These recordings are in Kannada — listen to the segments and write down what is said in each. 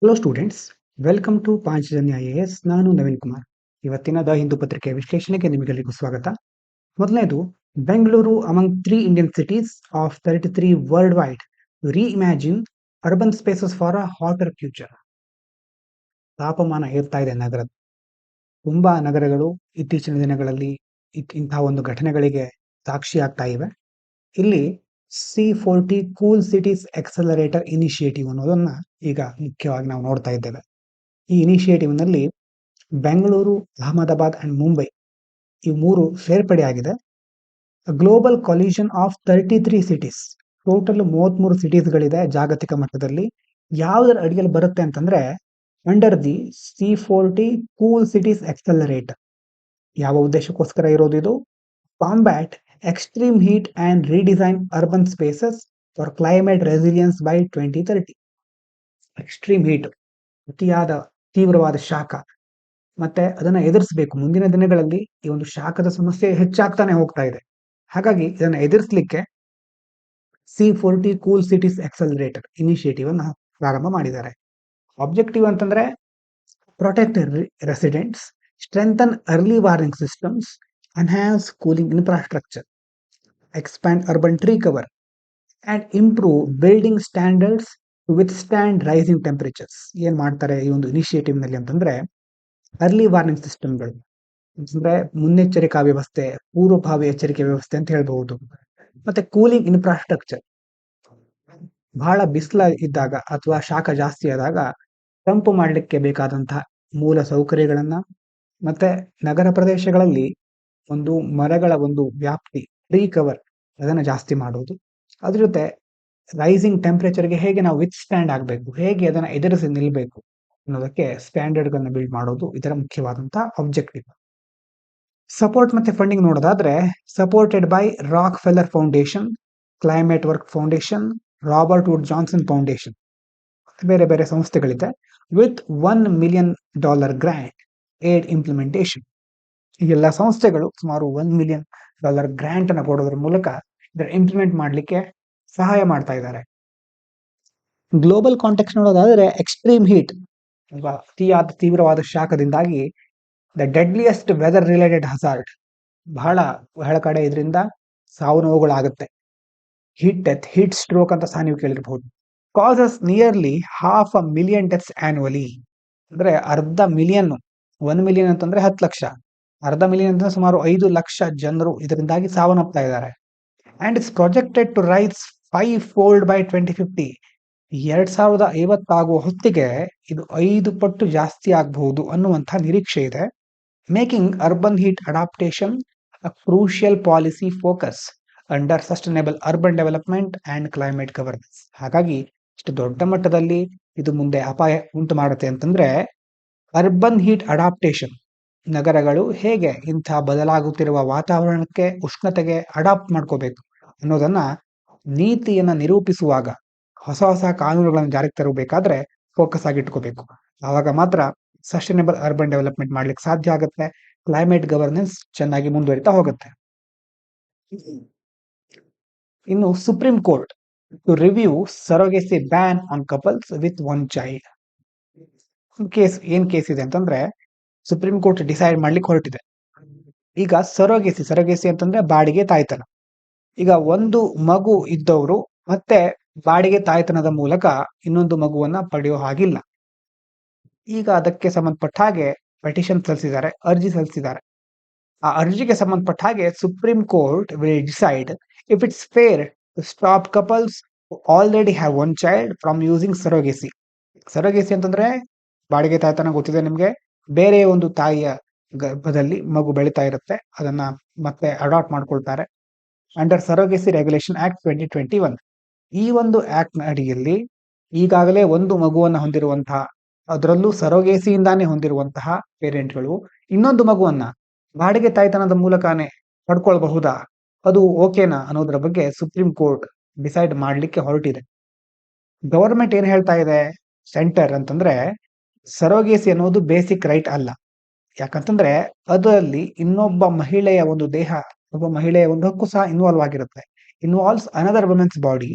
Hello students, welcome to Panchajanya IAS. ನಾನು ನವೀನ್ ಕುಮಾರ್. ಇವತ್ತಿನ ದ ಹಿಂದೂ ಪತ್ರಿಕೆ ವಿಶ್ಲೇಷಣೆಗೆ ನಿಮಗೆಲ್ಲರಿಗೂ ಸ್ವಾಗತ. ಮೊದಲನೇದು, Bengaluru among 3 Indian cities of 33 world wide reimagine urban spaces for a hotter future. ತಾಪಮಾನ ಏರ್ತಾ ಇದೆ ನಗರದ. ತುಂಬಾ ನಗರಗಳು ಇತ್ತೀಚಿನ ದಿನಗಳಲ್ಲಿ ಇಂತಹ ಒಂದು ಘಟನೆಗಳಿಗೆ ಸಾಕ್ಷಿಯಾಗ್ತಾ ಇವೆ. ಇಲ್ಲಿ C40 cool cities accelerator initiative ಅನ್ನೋದನ್ನ ಈಗ ಮುಖ್ಯವಾಗಿ ನಾವು ನೋಡ್ತಾ ಇದ್ದೇವೆ. ಈ ಇನಿಷಿಯೇಟಿವ್ ನಲ್ಲಿ ಬೆಂಗಳೂರು, ಅಹಮದಾಬಾದ್ ಅಂಡ್ ಮುಂಬೈ ಈ ಮೂರು ಸೇರ್ಪಡೆಯಾಗಿದೆ. ಗ್ಲೋಬಲ್ ಕಾಲಿಷನ್ ಆಫ್ 33 ಸಿಟೀಸ್, ಟೋಟಲ್ 33 ಸಿಟೀಸ್ಗಳಿದೆ ಜಾಗತಿಕ ಮಟ್ಟದಲ್ಲಿ. ಯಾವುದರ ಅಡಿಯಲ್ಲಿ ಬರುತ್ತೆ ಅಂತಂದ್ರೆ under the C40 cool cities accelerator. ಯಾವ ಉದ್ದೇಶಕ್ಕೋಸ್ಕರ ಇರೋದು ಇದು? Combat extreme heat and redesign urban spaces for climate resilience by 2030. Extreme heat, ಅತಿಯಾದ ತೀವ್ರವಾದ ಶಾಖ, ಮತ್ತೆ ಅದನ್ನ ಎದುರಿಸಬೇಕು. ಮುಂದಿನ ದಿನಗಳಲ್ಲಿ ಈ ಒಂದು ಶಾಖದ ಸಮಸ್ಯೆ ಹೆಚ್ಚಾಗ್ತಾನೆ ಹೋಗ್ತಾ ಇದೆ. ಹಾಗಾಗಿ ಇದನ್ನ ಎದುರಿಸಲಿಕ್ಕೆ C40 cool cities accelerator initiative ಅನ್ನ ಪ್ರಾರಂಭ ಮಾಡಿದ್ದಾರೆ. ಆಬ್ಜೆಕ್ಟಿವ್ ಅಂತಂದ್ರೆ protect residents, strengthen early warning systems, enhance cooling infrastructure, expand urban tree cover and improve building standards to withstand rising temperatures. ಏನ್ ಮಾಡ್ತಾರೆ ಈ ಒಂದು ಇನಿಷಿಯೇಟಿವ್ ನಲ್ಲಿ ಅಂತಂದ್ರೆ ಅರ್ಲಿ ವಾರ್ನಿಂಗ್ ಸಿಸ್ಟಮ್ಗಳು, ಅಂದ್ರೆ ಮುನ್ನೆಚ್ಚರಿಕಾ ವ್ಯವಸ್ಥೆ, ಪೂರ್ವಭಾವಿ ಎಚ್ಚರಿಕೆ ವ್ಯವಸ್ಥೆ ಅಂತ ಹೇಳ್ಬಹುದು. ಮತ್ತೆ ಕೂಲಿಂಗ್ ಇನ್ಫ್ರಾಸ್ಟ್ರಕ್ಚರ್, ಬಹಳ ಬಿಸಿಲ ಇದ್ದಾಗ ಅಥವಾ ಶಾಖ ಜಾಸ್ತಿ ಆದಾಗ ತಂಪು ಮಾಡಲಿಕ್ಕೆ ಬೇಕಾದಂತಹ ಮೂಲ ಸೌಕರ್ಯಗಳನ್ನ, ಮತ್ತೆ ನಗರ ಪ್ರದೇಶಗಳಲ್ಲಿ ಒಂದು ಮರಗಳ ಒಂದು ವ್ಯಾಪ್ತಿ, ಟ್ರೀ ಕವರ್, ಅದನ್ನ ಜಾಸ್ತಿ ಮಾಡೋದು. ಅದ್ರ ಜೊತೆ ರೈಸಿಂಗ್ ಟೆಂಪರೇಚರ್ಗೆ ಹೇಗೆ ನಾವು ವಿತ್ ಸ್ಟ್ಯಾಂಡ್ ಆಗಬೇಕು, ಹೇಗೆ ಅದನ್ನ ಎದುರಿಸಿ ನಿಲ್ಬೇಕು ಅನ್ನೋದಕ್ಕೆ ಸ್ಟ್ಯಾಂಡರ್ಡ್ ಗಳನ್ನ ಬಿಲ್ಡ್ ಮಾಡೋದು ಇದರ ಮುಖ್ಯವಾದಂತಹ ಆಬ್ಜೆಕ್ಟಿವ್. ಸಪೋರ್ಟ್ ಮತ್ತೆ ಫಂಡಿಂಗ್ ನೋಡೋದಾದ್ರೆ supported by Rockefeller foundation, climate work foundation, Robert Wood Johnson foundation, ಬೇರೆ ಬೇರೆ ಸಂಸ್ಥೆಗಳಿದೆ. With $1 million grant aid implementation. ಈ ಎಲ್ಲ ಸಂಸ್ಥೆಗಳು ಸುಮಾರು $1 million ಗ್ರಾಂಟ್ ಅನ್ನು ಕೊಡೋದ್ರ ಮೂಲಕ ಇದರ ಇಂಪ್ಲಿಮೆಂಟ್ ಮಾಡಲಿಕ್ಕೆ ಸಹಾಯ ಮಾಡ್ತಾ ಇದ್ದಾರೆ. ಗ್ಲೋಬಲ್ ಕಾಂಟೆಕ್ಸ್ಟ್ ನೋಡೋದಾದ್ರೆ ಎಕ್ಸ್ಟ್ರೀಮ್ ಹೀಟ್ ಅಥವಾ ಅತಿಯಾದ ತೀವ್ರವಾದ ಶಾಖದಿಂದಾಗಿ the deadliest weather related hazard, ಬಹಳ ಕಡೆ ಇದರಿಂದ ಸಾವು ನೋವುಗಳಾಗುತ್ತೆ. ಹೀಟ್ ಡೆತ್, ಹೀಟ್ ಸ್ಟ್ರೋಕ್ ಅಂತ ಸಹ ನೀವು ಕೇಳಿರಬಹುದು. ಕಾಸಸ್ ನಿಯರ್ಲಿ 500,000 ಡೆತ್ಸ್ ಆನ್ಯುವಲಿ, ಅಂದ್ರೆ 500,000. 1 ಮಿಲಿಯನ್ ಅಂತಂದ್ರೆ 10 ಲಕ್ಷ, 500,000 ಅಂತಂದ್ರೆ ಸುಮಾರು 5 ಲಕ್ಷ ಜನರು ಇದರಿಂದಾಗಿ ಸಾವನ್ನಪ್ತಾ ಇದ್ದಾರೆ. And it's projected to rise 5-fold by 2050. 2050 ಆಗುವ ಹೊತ್ತಿಗೆ ಇದು 5 ಪಟ್ಟು ಜಾಸ್ತಿ ಆಗಬಹುದು ಅನ್ನುವಂತಹ ನಿರೀಕ್ಷೆ ಇದೆ. Making urban heat adaptation a crucial policy focus under sustainable urban development and climate governance. ಹಾಗಾಗಿ ಇಷ್ಟು ದೊಡ್ಡ ಮಟ್ಟದಲ್ಲಿ ಇದು ಮುಂದೆ ಅಪಾಯ ಉಂಟು ಮಾಡುತ್ತೆ ಅಂತಂದ್ರೆ ಅರ್ಬನ್ ಹೀಟ್ ಅಡಾಪ್ಟೇಷನ್, ನಗರಗಳು ಹೇಗೆ ಇಂತಹ ಬದಲಾಗುತ್ತಿರುವ ವಾತಾವರಣಕ್ಕೆ, ಉಷ್ಣತೆಗೆ ಅಡಾಪ್ಟ್ ಮಾಡ್ಕೋಬೇಕು ಅನ್ನೋದನ್ನ ನೀತಿಯನ್ನ ನಿರೂಪಿಸುವಾಗ, ಹೊಸ ಹೊಸ ಕಾನೂನುಗಳನ್ನು ಜಾರಿಗೆ ತರಬೇಕಾದ್ರೆ ಫೋಕಸ್ ಆಗಿ ಇಟ್ಕೋಬೇಕು. ಆವಾಗ ಮಾತ್ರ ಸಸ್ಟೈನಬಲ್ ಅರ್ಬನ್ ಡೆವಲಪ್ಮೆಂಟ್ ಮಾಡ್ಲಿಕ್ಕೆ ಸಾಧ್ಯ ಆಗುತ್ತೆ, ಕ್ಲೈಮೇಟ್ ಗವರ್ನೆನ್ಸ್ ಚೆನ್ನಾಗಿ ಮುಂದುವರಿತಾ ಹೋಗುತ್ತೆ. ಇನ್ನು supreme court to review surrogacy ban on couples with 1 child. ಏನ್ ಕೇಸ್ ಇದೆ ಅಂತಂದ್ರೆ ಸುಪ್ರೀಂ ಕೋರ್ಟ್ ಡಿಸೈಡ್ ಮಾಡ್ಲಿಕ್ಕೆ ಹೊರಟಿದೆ. ಈಗ ಸರೋಗೆಸಿ ಅಂತಂದ್ರೆ ಬಾಡಿಗೆ ತಾಯ್ತನ. ಈಗ ಒಂದು ಮಗು ಇದ್ದವರು ಮತ್ತೆ ಬಾಡಿಗೆ ತಾಯ್ತನದ ಮೂಲಕ ಇನ್ನೊಂದು ಮಗುವನ್ನ ಪಡೆಯೋ ಹಾಗಿಲ್ಲ. ಈಗ ಅದಕ್ಕೆ ಸಂಬಂಧಪಟ್ಟ ಹಾಗೆ ಪೆಟಿಷನ್ ಸಲ್ಲಿಸಿದ್ದಾರೆ, ಅರ್ಜಿ ಸಲ್ಲಿಸಿದ್ದಾರೆ. ಆ ಅರ್ಜಿಗೆ ಸಂಬಂಧಪಟ್ಟ ಹಾಗೆ supreme court will decide if it's fair to stop couples already have 1 child from using surrogacy. Surrogacy ಅಂತಂದ್ರೆ ಬಾಡಿಗೆ ತಾಯ್ತನ ಗೊತ್ತಿದೆ ನಿಮ್ಗೆ, ಬೇರೆ ಒಂದು ತಾಯಿಯ ಗರ್ಭದಲ್ಲಿ ಮಗು ಬೆಳೀತಾ ಇರುತ್ತೆ, ಅದನ್ನ ಮತ್ತೆ ಅಡಾಪ್ಟ್ ಮಾಡ್ಕೊಳ್ತಾರೆ. Under surrogacy regulation act 2021. ಈ ಒಂದು ಆಕ್ಟ್ ಅಡಿಯಲ್ಲಿ ಈಗಾಗಲೇ ಒಂದು ಮಗುವನ್ನ ಹೊಂದಿರುವಂತಹ, ಅದರಲ್ಲೂ ಸರೋಗೆಸಿಯಿಂದಾನೇ ಹೊಂದಿರುವಂತಹ ಪೇರೆಂಟ್ಗಳು ಇನ್ನೊಂದು ಮಗುವನ್ನ ಬಾಡಿಗೆ ತಾಯ್ತನದ ಮೂಲಕನೇ ಪಡ್ಕೊಳ್ಬಹುದಾ, ಅದು ಓಕೆನಾ ಅನ್ನೋದ್ರ ಬಗ್ಗೆ ಸುಪ್ರೀಂ ಕೋರ್ಟ್ ಡಿಸೈಡ್ ಮಾಡ್ಲಿಕ್ಕೆ ಹೊರಟಿದೆ. ಗವರ್ಮೆಂಟ್ ಏನ್ ಹೇಳ್ತಾ ಇದೆ ಸೆಂಟರ್ ಅಂತಂದ್ರೆ ಸರೋಗೆಸಿ ಅನ್ನೋದು ಬೇಸಿಕ್ ರೈಟ್ ಅಲ್ಲ. ಯಾಕಂತಂದ್ರೆ ಅದರಲ್ಲಿ ಇನ್ನೊಬ್ಬ ಮಹಿಳೆಯ ಒಂದು ದೇಹ, ಒಬ್ಬ ಮಹಿಳೆಯ ಒಂದು ಹಕ್ಕು ಸಹ ಇನ್ವಾಲ್ವ್ ಆಗಿರುತ್ತೆ, involves another women's body,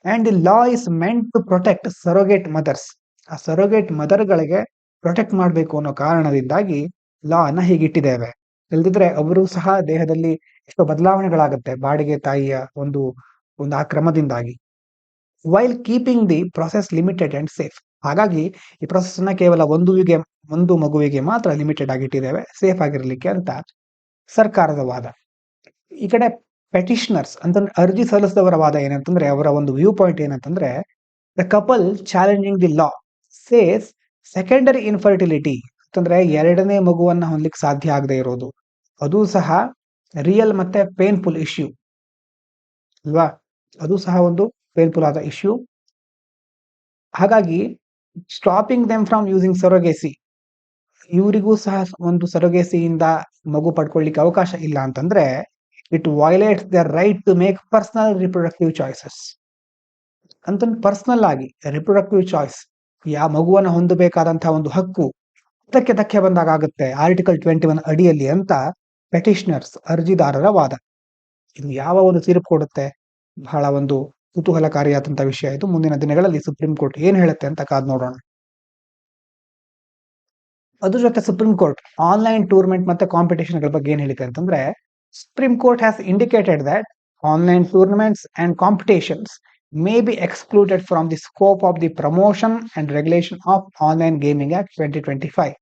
and the law is meant to protect surrogate mothers. ಆ ಸರೋಗೇಟ್ ಮದರ್ಗಳಿಗೆ ಪ್ರೊಟೆಕ್ಟ್ ಮಾಡಬೇಕು ಅನ್ನೋ ಕಾರಣದಿಂದಾಗಿ ಲಾ ಅನ್ನ ಹೀಗಿಟ್ಟಿದ್ದೇವೆ. ಇಲ್ದಿದ್ರೆ ಅವರು ಸಹ ದೇಹದಲ್ಲಿ ಎಷ್ಟೋ ಬದಲಾವಣೆಗಳಾಗುತ್ತೆ ಬಾಡಿಗೆ ತಾಯಿಯ ಒಂದು ಒಂದು ಆ ಕ್ರಮದಿಂದಾಗಿ. While keeping the process limited and safe. ಹಾಗಾಗಿ ಈ ಪ್ರೊಸೆಸ್ ಅನ್ನ ಕೇವಲ ಒಂದು ಮಗುವಿಗೆ ಮಾತ್ರ ಲಿಮಿಟೆಡ್ ಆಗಿಟ್ಟಿದ್ದೇವೆ, ಸೇಫ್ ಆಗಿರ್ಲಿಕ್ಕೆ ಅಂತ ಸರ್ಕಾರದ ವಾದ. ಈ ಕಡೆ ಪೆಟಿಷನರ್ಸ್ ಅಂತಂದ್ರೆ ಅರ್ಜಿ ಸಲ್ಲಿಸಿದವರ ವಾದ ಏನಂತಂದ್ರೆ, ಅವರ ಒಂದು ವ್ಯೂ ಪಾಯಿಂಟ್ ಏನಂತಂದ್ರೆ, the couple challenging the law says secondary infertility ಅಂತಂದ್ರೆ ಎರಡನೇ ಮಗುವನ್ನ ಹೊಂದಲಿಕ್ಕೆ ಸಾಧ್ಯ ಆಗದೆ ಇರೋದು, ಅದು ಸಹ ರಿಯಲ್ ಮತ್ತೆ ಪೇನ್ಫುಲ್ ಇಶ್ಯೂ ಅಲ್ವಾ, ಅದು ಸಹ ಒಂದು ಪೇನ್ಫುಲ್ ಆದ ಇಶ್ಯೂ. ಹಾಗಾಗಿ stopping them from using surrogacy, ಇವರಿಗೂ ಸಹ ಒಂದು ಸರೋಗೇಸಿಯಿಂದ ಮಗು ಪಡ್ಕೊಳ್ಳಿಕ್ಕೆ ಅವಕಾಶ ಇಲ್ಲ ಅಂತಂದ್ರೆ, it violates the right to make personal reproductive choices. ಅಂತಂದ್ರೆ ಪರ್ಸನಲ್ ಆಗಿ ರಿಪ್ರೊಡಕ್ಟಿವ್ ಚಾಯ್ಸ್, ಯಾವ ಮಗುವನ್ನ ಹೊಂದಬೇಕಾದಂತಹ ಒಂದು ಹಕ್ಕು ಅದಕ್ಕೆ ಧಕ್ಕೆ ಬಂದಾಗ ಆಗುತ್ತೆ ಆರ್ಟಿಕಲ್ 21 ಅಡಿಯಲ್ಲಿ ಅಂತ ಪೆಟಿಷನರ್ಸ್ ಅರ್ಜಿದಾರರ ವಾದ. ಇದು ಯಾವ ಒಂದು ತೀರ್ಪು ಕೊಡುತ್ತೆ, ಬಹಳ ಒಂದು ಕುತೂಹಲಕಾರಿಯಾದಂತಹ ವಿಷಯ ಇದು. ಮುಂದಿನ ದಿನಗಳಲ್ಲಿ ಸುಪ್ರೀಂ ಕೋರ್ಟ್ ಏನ್ ಹೇಳುತ್ತೆ ಅಂತ ಕಾದ್ ನೋಡೋಣ. ಅದ್ರ ಜೊತೆ ಸುಪ್ರೀಂ ಕೋರ್ಟ್ ಆನ್ಲೈನ್ ಟೂರ್ನಮೆಂಟ್ ಮತ್ತೆ ಕಾಂಪಿಟೇಷನ್ ಗಳ ಬಗ್ಗೆ ಏನ್ ಹೇಳಿದೆ ಅಂತಂದ್ರೆ, supreme court has indicated that online tournaments and competitions may be excluded from the scope of the Promotion and Regulation of Online Gaming Act 2025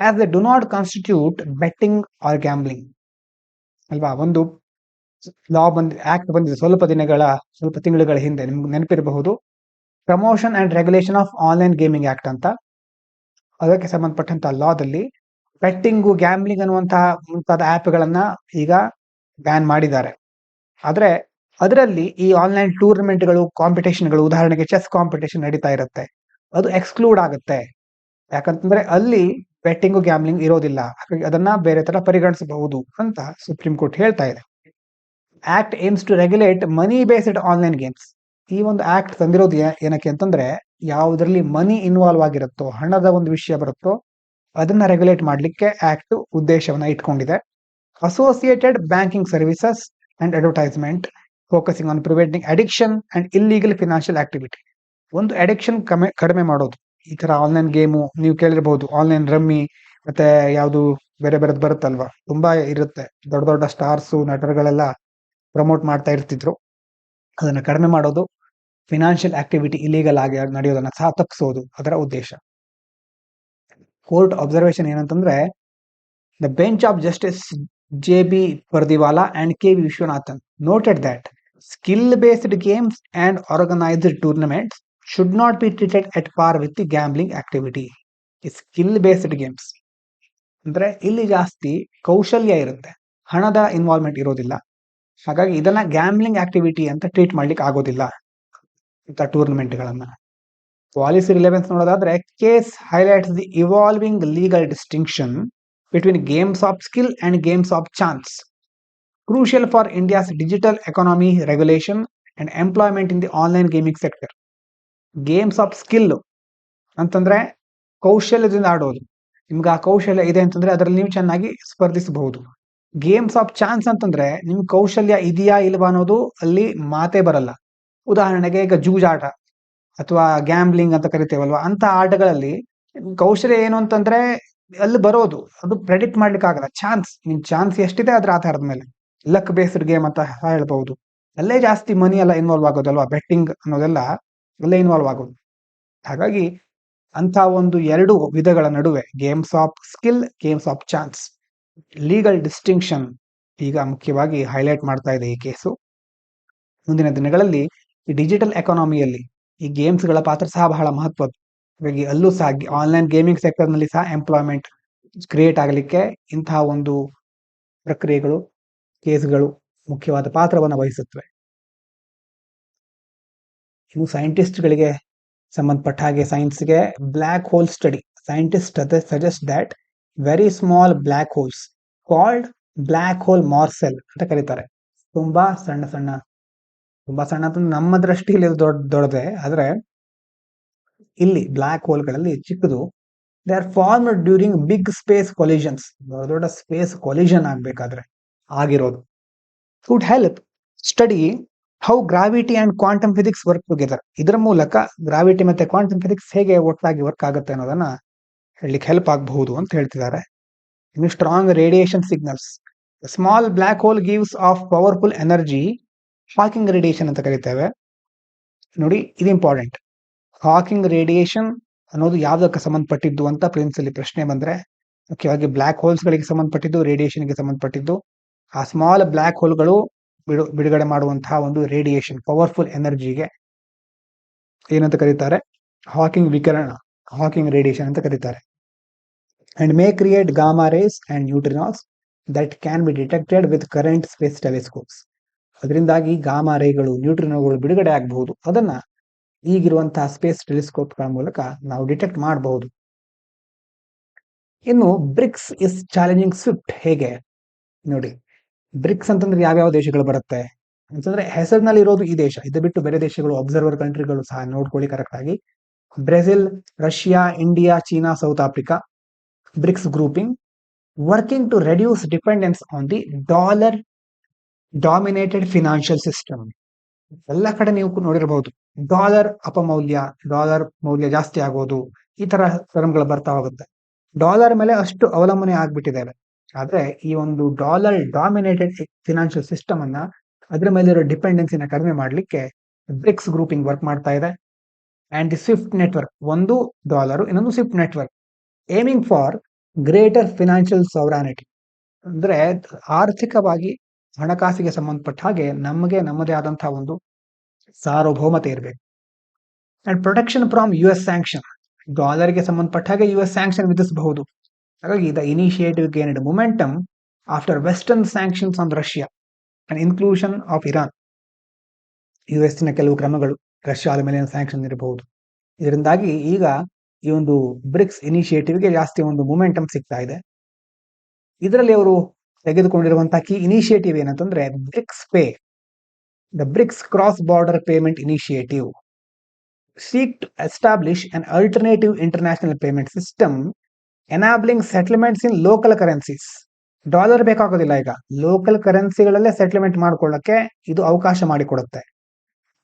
as they do not constitute betting or gambling. ಅಲ್ವಾ, ಒಂದು ಲಾ ಆಕ್ಟ್ ಬಂದಿದೆ ಸ್ವಲ್ಪ ತಿಂಗಳುಗಳ ಹಿಂದೆ, ನಿಮ್ಗೆ ನೆನಪಿರಬಹುದು, promotion and regulation of online gaming act ಅಂತ. ಅದಕ್ಕೆ ಸಂಬಂಧಪಟ್ಟಂತಹ ಲಾದಲ್ಲಿ ಬೆಟ್ಟಿಂಗು, ಗ್ಯಾಮ್ಲಿಂಗ್ ಅನ್ನುವಂತಹ ಮುಂತಾದ ಆ್ಯಪ್ಗಳನ್ನ ಈಗ ಬ್ಯಾನ್ ಮಾಡಿದ್ದಾರೆ. ಆದ್ರೆ ಅದರಲ್ಲಿ ಈ ಆನ್ಲೈನ್ ಟೂರ್ನಮೆಂಟ್ಗಳು, ಕಾಂಪಿಟೇಷನ್ಗಳು, ಉದಾಹರಣೆಗೆ ಚೆಸ್ ಕಾಂಪಿಟೇಷನ್ ನಡೀತಾ ಇರುತ್ತೆ, ಅದು ಎಕ್ಸ್ಕ್ಲೂಡ್ ಆಗುತ್ತೆ. ಯಾಕಂತಂದ್ರೆ ಅಲ್ಲಿ ಬೆಟ್ಟಿಂಗು, ಗ್ಯಾಮ್ಲಿಂಗ್ ಇರೋದಿಲ್ಲ, ಹಾಗಾಗಿ ಅದನ್ನ ಬೇರೆ ತರ ಪರಿಗಣಿಸಬಹುದು ಅಂತ ಸುಪ್ರೀಂ ಕೋರ್ಟ್ ಹೇಳ್ತಾ ಇದೆ. Act aims to regulate money based online games. ಈ ಒಂದು ಆಕ್ಟ್ ತಂದಿರೋದು ಏನಕ್ಕೆ ಅಂತಂದ್ರೆ, ಯಾವುದರಲ್ಲಿ ಮನಿ ಇನ್ವಾಲ್ವ್ ಆಗಿರುತ್ತೋ, ಹಣದ ಒಂದು ವಿಷಯ ಬರುತ್ತೋ ಅದನ್ನ ರೆಗ್ಯುಲೇಟ್ ಮಾಡ್ಲಿಕ್ಕೆ ಆಕ್ಟ್ ಉದ್ದೇಶವನ್ನ ಇಟ್ಕೊಂಡಿದೆ. Associated banking services and advertisement focusing on preventing addiction and illegal financial activity. ಒಂದು ಅಡಿಕ್ಷನ್ ಕಡಿಮೆ ಮಾಡೋದು. ಈ ತರ ಆನ್ಲೈನ್ ಗೇಮು ನೀವು ಕೇಳಿರಬಹುದು, ಆನ್ಲೈನ್ ರಮ್ಮಿ ಮತ್ತೆ ಯಾವುದು ಬೇರೆ ಬೇರೆದ್ ಬರುತ್ತಲ್ವಾ, ತುಂಬಾ ಇರುತ್ತೆ. ದೊಡ್ಡ ದೊಡ್ಡ ಸ್ಟಾರ್ಸು, ನಟರುಗಳೆಲ್ಲ ಪ್ರಮೋಟ್ ಮಾಡ್ತಾ ಇರ್ತಿದ್ರು. ಅದನ್ನ ಕಡಿಮೆ ಮಾಡೋದು, ಫಿನಾನ್ಷಿಯಲ್ ಆಕ್ಟಿವಿಟಿ ಇಲ್ಲೀಗಲ್ ಆಗಿ ನಡೆಯೋದನ್ನ ಸಹ ತಪ್ಪಿಸೋದು ಅದರ ಉದ್ದೇಶ. ಕೋರ್ಟ್ ಅಬ್ಸರ್ವೇಷನ್ ಏನಂತಂದ್ರೆ, the bench of justice J B. Pardiwala and K V. Viswanathan noted that skill-based games and organized tournaments should not be treated at par with the gambling activity. Skill-based games ಅಂದ್ರೆ ಇಲ್ಲಿ ಜಾಸ್ತಿ ಕೌಶಲ್ಯ ಇರುತ್ತೆ, ಹಣದ ಇನ್ವಾಲ್ವ್ಮೆಂಟ್ ಇರೋದಿಲ್ಲ. ಹಾಗಾಗಿ ಇದನ್ನ ಗ್ಯಾಮ್ಲಿಂಗ್ ಆಕ್ಟಿವಿಟಿ ಅಂತ ಟ್ರೀಟ್ ಮಾಡ್ಲಿಕ್ಕೆ ಆಗೋದಿಲ್ಲ ಇಂಥ ಟೂರ್ನಮೆಂಟ್ಗಳನ್ನ. ಪಾಲಿಸಿ ರಿಲೆವೆನ್ಸ್ ನೋಡೋದಾದ್ರೆ, case highlights the evolving legal distinction between games of skill and games of chance, crucial for India's digital economy regulation and employment in the online gaming sector. Games of skill ಅಂತಂದ್ರೆ ಕೌಶಲ್ಯದಿಂದ ಆಡೋದು. ನಿಮ್ಗೆ ಆ ಕೌಶಲ್ಯ ಇದೆ ಅಂತಂದ್ರೆ ಅದರಲ್ಲಿ ನೀವು ಚೆನ್ನಾಗಿ ಸ್ಪರ್ಧಿಸಬಹುದು. ಗೇಮ್ಸ್ ಆಫ್ ಚಾನ್ಸ್ ಅಂತಂದ್ರೆ ನಿಮ್ ಕೌಶಲ್ಯ ಇದೆಯಾ ಇಲ್ವಾ ಅನ್ನೋದು ಅಲ್ಲಿ ಮಾತೇ ಬರಲ್ಲ. ಉದಾಹರಣೆಗೆ ಈಗ ಜೂಜಾಟ ಅಥವಾ ಗ್ಯಾಮ್ಲಿಂಗ್ ಅಂತ ಕರಿತೇವಲ್ವಾ, ಅಂತ ಆಟಗಳಲ್ಲಿ ಕೌಶಲ್ಯ ಏನು ಅಂತಂದ್ರೆ ಅಲ್ಲಿ ಬರೋದು, ಅದು ಪ್ರೆಡಿಕ್ಟ್ ಮಾಡ್ಲಿಕ್ಕೆ ಆಗಲ್ಲ. ನಿಮ್ ಚಾನ್ಸ್ ಎಷ್ಟಿದೆ ಅದ್ರ ಆಧಾರದ ಮೇಲೆ, ಲಕ್ ಬೇಸ್ಡ್ ಗೇಮ್ ಅಂತ ಹೇಳ್ಬಹುದು. ಅಲ್ಲೇ ಜಾಸ್ತಿ ಮನಿ ಎಲ್ಲ ಇನ್ವಾಲ್ವ್ ಆಗೋದಲ್ವಾ, ಬೆಟ್ಟಿಂಗ್ ಅನ್ನೋದೆಲ್ಲ ಅಲ್ಲೇ ಇನ್ವಾಲ್ವ್ ಆಗೋದು. ಹಾಗಾಗಿ ಅಂತ ಒಂದು ಎರಡು ವಿಧಗಳ ನಡುವೆ games of skill, games of chance, legal distinction ಈಗ ಮುಖ್ಯವಾಗಿ ಹೈಲೈಟ್ ಮಾಡ್ತಾ ಇದೆ ಈ ಕೇಸು. ಮುಂದಿನ ದಿನಗಳಲ್ಲಿ ಈ ಡಿಜಿಟಲ್ ಎಕಾನಮಿಯಲ್ಲಿ ಈ ಗೇಮ್ಸ್ ಗಳ ಪಾತ್ರ ಸಹ ಬಹಳ ಮಹತ್ವದ್ದು. ಹಾಗಾಗಿ ಅಲ್ಲೂ ಸಹ ಆನ್ಲೈನ್ ಗೇಮಿಂಗ್ ಸೆಕ್ಟರ್ ನಲ್ಲಿ ಸಹ ಎಂಪ್ಲಾಯ್ಮೆಂಟ್ ಕ್ರಿಯೇಟ್ ಆಗಲಿಕ್ಕೆ ಇಂತಹ ಒಂದು ಪ್ರಕ್ರಿಯೆಗಳು, ಕೇಸ್ಗಳು ಮುಖ್ಯವಾದ ಪಾತ್ರವನ್ನು ವಹಿಸುತ್ತವೆ. ಇವು ಸೈಂಟಿಸ್ಟ್ಗಳಿಗೆ ಸಂಬಂಧಪಟ್ಟ ಹಾಗೆ ಸೈನ್ಸ್ಗೆ black hole study. Scientist suggest that very small black holes called black hole morsel ಅಂತ ಕರೀತಾರೆ. ತುಂಬಾ ಸಣ್ಣ ಅಂತ ನಮ್ಮ ದೃಷ್ಟಿಯಲ್ಲಿ ದೊಡ್ಡದೆ, ಆದ್ರೆ ಇಲ್ಲಿ ಬ್ಲ್ಯಾಕ್ ಹೋಲ್ಗಳಲ್ಲಿ ಚಿಕ್ಕದು. They are formed during big space collisions, ದೊಡ್ಡ ಸ್ಪೇಸ್ ಕೊಲಿಷನ್ ಆಗ್ಬೇಕಾದ್ರೆ ಆಗಿರೋದು. Would help study how gravity and quantum physics work together. ಇದರ ಮೂಲಕ ಗ್ರಾವಿಟಿ ಮತ್ತೆ ಕ್ವಾಂಟಮ್ ಫಿಸಿಕ್ಸ್ ಹೇಗೆ ಒಟ್ಟಾಗಿ ವರ್ಕ್ ಆಗುತ್ತೆ ಅನ್ನೋದನ್ನ ಹೇಳಲಿಕ್ಕೆ ಹೆಲ್ಪ್ ಆಗಬಹುದು ಅಂತ ಹೇಳ್ತಿದ್ದಾರೆ. ಇನ್ನು strong radiation signals. Small black hole gives off powerful energy, Hawking radiation ಅಂತ ಕರಿತೇವೆ. ನೋಡಿ, ಇದು ಇಂಪಾರ್ಟೆಂಟ್. ಹಾಕಿಂಗ್ ರೇಡಿಯೇಷನ್ ಅನ್ನೋದು ಯಾವುದಕ್ಕೆ ಸಂಬಂಧಪಟ್ಟಿದ್ದು ಅಂತ ಪ್ರಿನ್ಸ್ ಅಲ್ಲಿ ಪ್ರಶ್ನೆ ಬಂದ್ರೆ ಮುಖ್ಯವಾಗಿ ಬ್ಲಾಕ್ ಹೋಲ್ಸ್ ಗಳಿಗೆ ಸಂಬಂಧಪಟ್ಟಿದ್ದು, ರೇಡಿಯೇಷನ್ಗೆ ಸಂಬಂಧಪಟ್ಟಿದ್ದು. ಆ ಸ್ಮಾಲ್ ಬ್ಲಾಕ್ ಹೋಲ್ಗಳು ಬಿಡುಗಡೆ ಮಾಡುವಂತಹ ಒಂದು ರೇಡಿಯೇಷನ್, ಪವರ್ಫುಲ್ ಎನರ್ಜಿಗೆ ಏನಂತ ಕರೀತಾರೆ? ಹಾಕಿಂಗ್ ವಿಕಿರಣ, ಹಾಕಿಂಗ್ ರೇಡಿಯೇಷನ್ ಅಂತ ಕರೀತಾರೆ. And may create gamma rays and neutrinos that can be detected with current space telescopes. ಅದರಿಂದಾಗಿ ಗಾಮಾ ರೇಗಳು, ನ್ಯೂಟ್ರಿನೋಗಳು ಬಿಡುಗಡೆ ಆಗಬಹುದು. ಅದನ್ನ ಈಗಿರುವಂತಹ ಸ್ಪೇಸ್ ಟೆಲಿಸ್ಕೋಪ್ಗಳ ಮೂಲಕ ನಾವು ಡಿಟೆಕ್ಟ್ ಮಾಡಬಹುದು. ಇನ್ನು ಬ್ರಿಕ್ಸ್ ಇಸ್ ಚಾಲೆಂಜಿಂಗ್ ಸ್ವಿಫ್ಟ್. ಹೇಗೆ ನೋಡಿ, ಬ್ರಿಕ್ಸ್ ಅಂತಂದ್ರೆ ಯಾವ್ಯಾವ ದೇಶಗಳು ಬರುತ್ತೆ ಅಂತಂದ್ರೆ ಹೆಸರಿನಲ್ಲಿ ಇರೋದು ಈ ದೇಶ, ಇದು ಬಿಟ್ಟು ಬೇರೆ ದೇಶಗಳು, ಅಬ್ಸರ್ವರ್ ಕಂಟ್ರಿಗಳು ಸಹ ನೋಡ್ಕೊಳ್ಳಿ ಕರೆಕ್ಟ್ ಆಗಿ. Brazil, Russia, India, China, South Africa. BRICS grouping working to reduce dependence on the dollar dominated financial system. ಎಲ್ಲ ಕಡೆ ನೀವು ನೋಡಿರಬಹುದು, ಡಾಲರ್ ಅಪಮೌಲ್ಯ, ಡಾಲರ್ ಮೌಲ್ಯ ಜಾಸ್ತಿ ಆಗೋದು, ಈ ತರ ಟರ್ಮ್ಗಳು ಬರ್ತಾ ಹೋಗುತ್ತೆ. ಡಾಲರ್ ಮೇಲೆ ಅಷ್ಟು ಅವಲಂಬನೆ ಆಗ್ಬಿಟ್ಟಿದ್ದೇವೆ. ಆದ್ರೆ ಈ ಒಂದು ಡಾಲರ್ ಡಾಮಿನೇಟೆಡ್ ಫಿನಾನ್ಷಿಯಲ್ ಸಿಸ್ಟಮ್ ಅನ್ನ, ಅದ್ರ ಮೇಲಿರೋ ಡಿಪೆಂಡೆನ್ಸಿನ ಕಡಿಮೆ ಮಾಡಲಿಕ್ಕೆ ಬ್ರಿಕ್ಸ್ ಗ್ರೂಪಿಂಗ್ ವರ್ಕ್ ಮಾಡ್ತಾ ಇದೆ. ಅಂಡ್ ದಿ ಸ್ವಿಫ್ಟ್ ನೆಟ್ವರ್ಕ್, ಒಂದು ಡಾಲರ್, ಇನ್ನೊಂದು SWIFT network, aiming for greater financial sovereignty. ಅಂದ್ರೆ ಆರ್ಥಿಕವಾಗಿ ಹಣಕಾಸಿಗೆ ಸಂಬಂಧಪಟ್ಟ ಹಾಗೆ ನಮಗೆ ನಮ್ಮದೇ ಆದಂತಹ ಒಂದು ಸಾರ್ವಭೌಮತೆ ಇರಬೇಕು. And protection from US sanction, ಡಾಲರ್ಗೆ ಸಂಬಂಧಪಟ್ಟ ಹಾಗೆ US ಸ್ಯಾಂಕ್ಷನ್ ವಿಧಿಸಬಹುದು. ಹಾಗಾಗಿ the initiative gained momentum after western sanctions on Russia and inclusion of Iran. US ನ ಕೆಲವು ಕ್ರಮಗಳು, ರಷ್ಯಾದ ಮೇಲೆ ಸ್ಯಾಂಕ್ಷನ್ ಇರಬಹುದು. ಇದರಿಂದಾಗಿ ಈಗ ಈ ಒಂದು ಬ್ರಿಕ್ಸ್ ಇನಿಷಿಯೇಟಿವ್ಗೆ ಜಾಸ್ತಿ ಒಂದು ಮೊಮೆಂಟಮ್ ಸಿಗ್ತಾ ಇದೆ. ಇದರಲ್ಲಿ ಅವರು ತೆಗೆದುಕೊಂಡಿರುವಂತಹ ಕೀ ಇನಿಷಿಯೇಟಿವ್ ಏನಂತಂದ್ರೆ BRICS pay, the BRICS cross border payment initiative seek to establish an alternative international payment system enabling settlements in local currencies. Dollar ಬೇಕಾಗೋದಿಲ್ಲ, ಈಗ ಲೋಕಲ್ ಕರೆನ್ಸಿಗಳಲ್ಲೇ ಸೆಟ್ಲ್ಮೆಂಟ್ ಮಾಡ್ಕೊಳ್ಳಕ್ಕೆ ಇದು ಅವಕಾಶ ಮಾಡಿಕೊಡುತ್ತೆ.